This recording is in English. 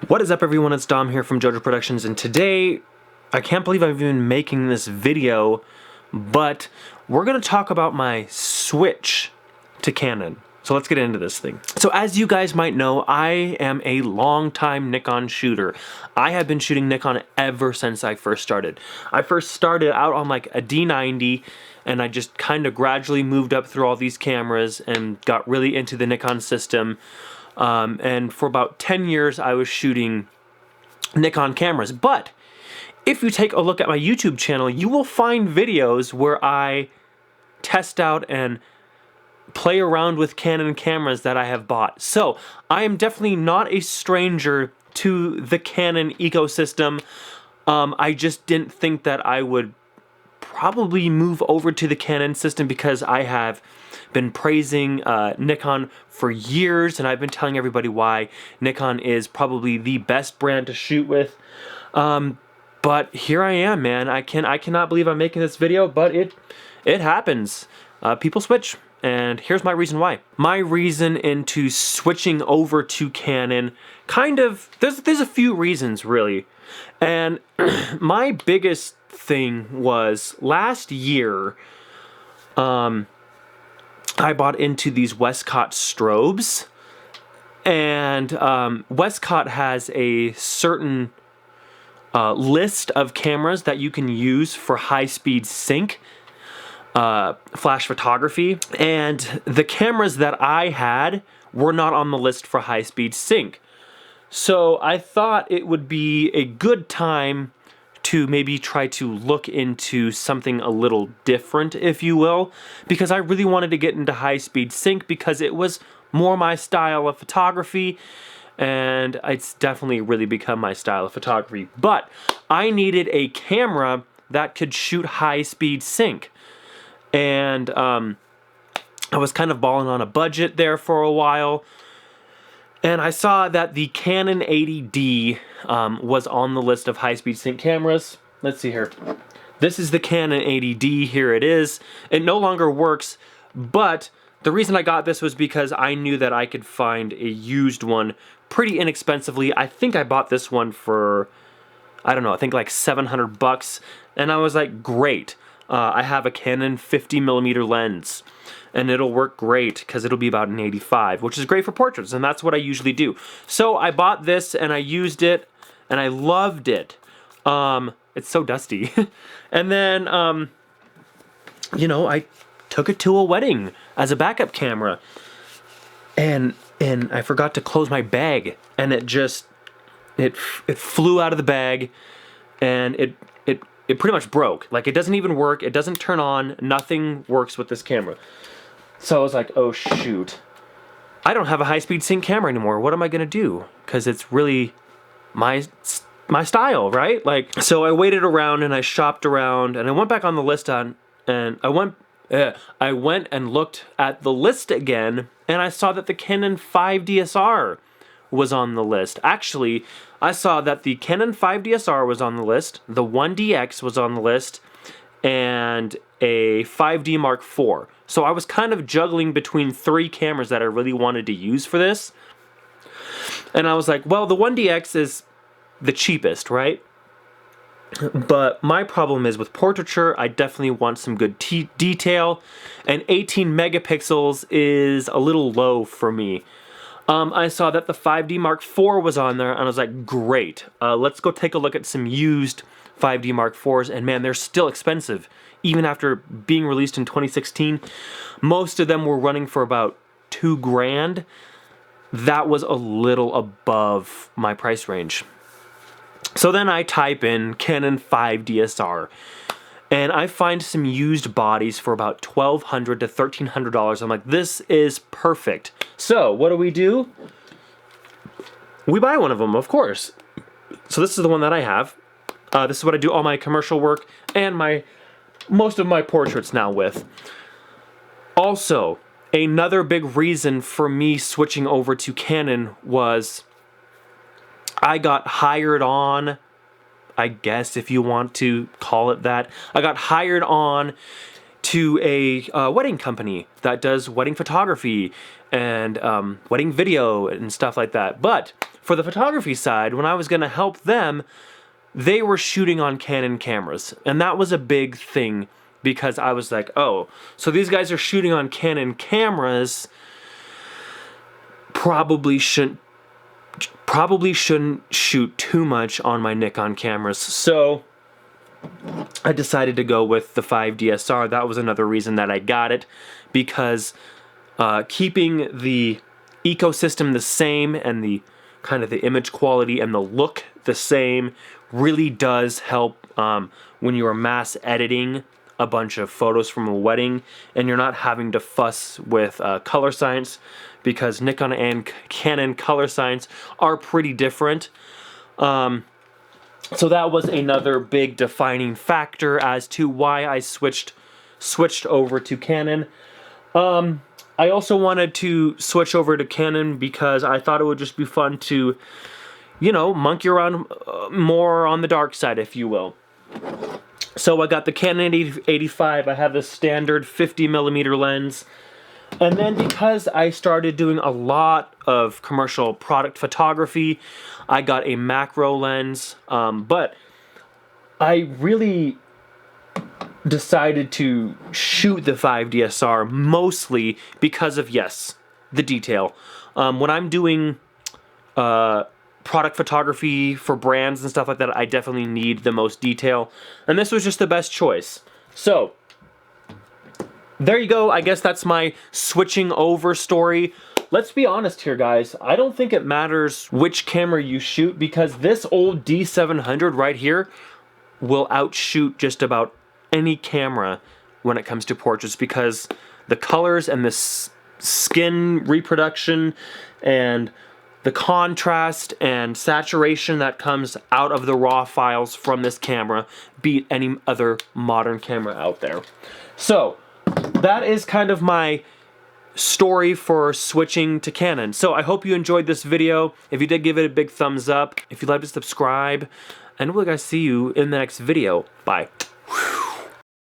What is up, everyone? It's Dom here from JoJo Productions, and today, I can't believe I've been making this video, but we're going to talk about my switch to Canon. So let's get into this thing. So as you guys might know, I am a long-time Nikon shooter. I have been shooting Nikon ever since I first started. I first started out on like a D90, and I just kind of gradually moved up through all these cameras and got really into the Nikon system. And for about 10 years, I was shooting Nikon cameras. But if you take a look at my YouTube channel, you will find videos where I test out and play around with Canon cameras that I have bought. So I am definitely not a stranger to the Canon ecosystem. I just didn't think that I would probably move over to the Canon system because I have been praising Nikon for years, and I've been telling everybody why Nikon is probably the best brand to shoot with. But here I am, man. I cannot believe I'm making this video, but it happens. People switch. And here's my reason why. My reason into switching over to Canon, there's a few reasons really. And my biggest thing was last year, I bought into these Westcott strobes. And Westcott has a certain list of cameras that you can use for high-speed sync. Flash photography, and the cameras that I had were not on the list for high-speed sync. So I thought it would be a good time to maybe try to look into something a little different, if you will, because I really wanted to get into high-speed sync because it was more my style of photography, and it's definitely really become my style of photography. But I needed a camera that could shoot high-speed sync. And I was kind of balling on a budget there for a while, and I saw that the Canon 80D was on the list of high-speed sync cameras. Let's see here. This is the Canon 80D. Here it is. It no longer works, but the reason I got this was because I knew that I could find a used one pretty inexpensively. I think I bought this one for, I don't know, I think like 700 bucks, and I was like, great. I have a Canon 50mm lens, and it'll work great because it'll be about an 85, which is great for portraits, and that's what I usually do. So I bought this, and I used it, and I loved it. It's so dusty. And then, you know, I took it to a wedding as a backup camera, and I forgot to close my bag, and it flew out of the bag, and it pretty much broke. Like, it doesn't even work. It doesn't turn on. Nothing works with this camera. So I was like, oh shoot. I don't have a high-speed sync camera anymore. What am I gonna do? Because it's really my style, right? Like, so I waited around and I shopped around and I went back on the list and I went and looked at the list again, and I saw that the Canon 5DSR was on the list. Actually, I saw that the Canon 5DSR was on the list, the 1DX was on the list, and a 5D Mark IV. So I was kind of juggling between three cameras that I really wanted to use for this. And I was like, well, the 1DX is the cheapest, right? But my problem is with portraiture, I definitely want some good detail, and 18 megapixels is a little low for me. I saw that the 5D Mark IV was on there, and I was like, great. Let's go take a look at some used 5D Mark IVs, and man, they're still expensive. Even after being released in 2016, most of them were running for about $2 grand. That was a little above my price range. So then I type in Canon 5DSR, and I find some used bodies for about $1,200 to $1,300. I'm like, this is perfect. So what do? We buy one of them, of course. So this is the one that I have. This is what I do all my commercial work and most of my portraits now with. Also, another big reason for me switching over to Canon was I got hired on, I guess if you want to call it that. I got hired on to a wedding company that does wedding photography and wedding video and stuff like that. But for the photography side, when I was going to help them, they were shooting on Canon cameras. And that was a big thing because I was like, oh, so these guys are shooting on Canon cameras, probably shouldn't shoot too much on my Nikon cameras. So I decided to go with the 5DSR. That was another reason that I got it, because keeping the ecosystem the same and the kind of the image quality and the look the same really does help when you are mass editing a bunch of photos from a wedding and you're not having to fuss with color science, because Nikon and Canon color science are pretty different. So that was another big defining factor as to why I switched over to Canon. I also wanted to switch over to Canon because I thought it would just be fun to, you know, monkey around more on the dark side, if you will. So I got the Canon 85. I have the standard 50mm lens. And then because I started doing a lot of commercial product photography, I got a macro lens. But I really decided to shoot the 5DSR mostly because of, yes, the detail. When I'm doing product photography for brands and stuff like that, I definitely need the most detail. And this was just the best choice. So there you go. I guess that's my switching over story. Let's be honest here, guys. I don't think it matters which camera you shoot, because this old D700 right here will outshoot just about any camera when it comes to portraits, because the colors and the skin reproduction and the contrast and saturation that comes out of the raw files from this camera beat any other modern camera out there. So that is kind of my story for switching to Canon. So I hope you enjoyed this video. If you did, give it a big thumbs up. If you'd like to subscribe, and we'll guys see you in the next video. Bye.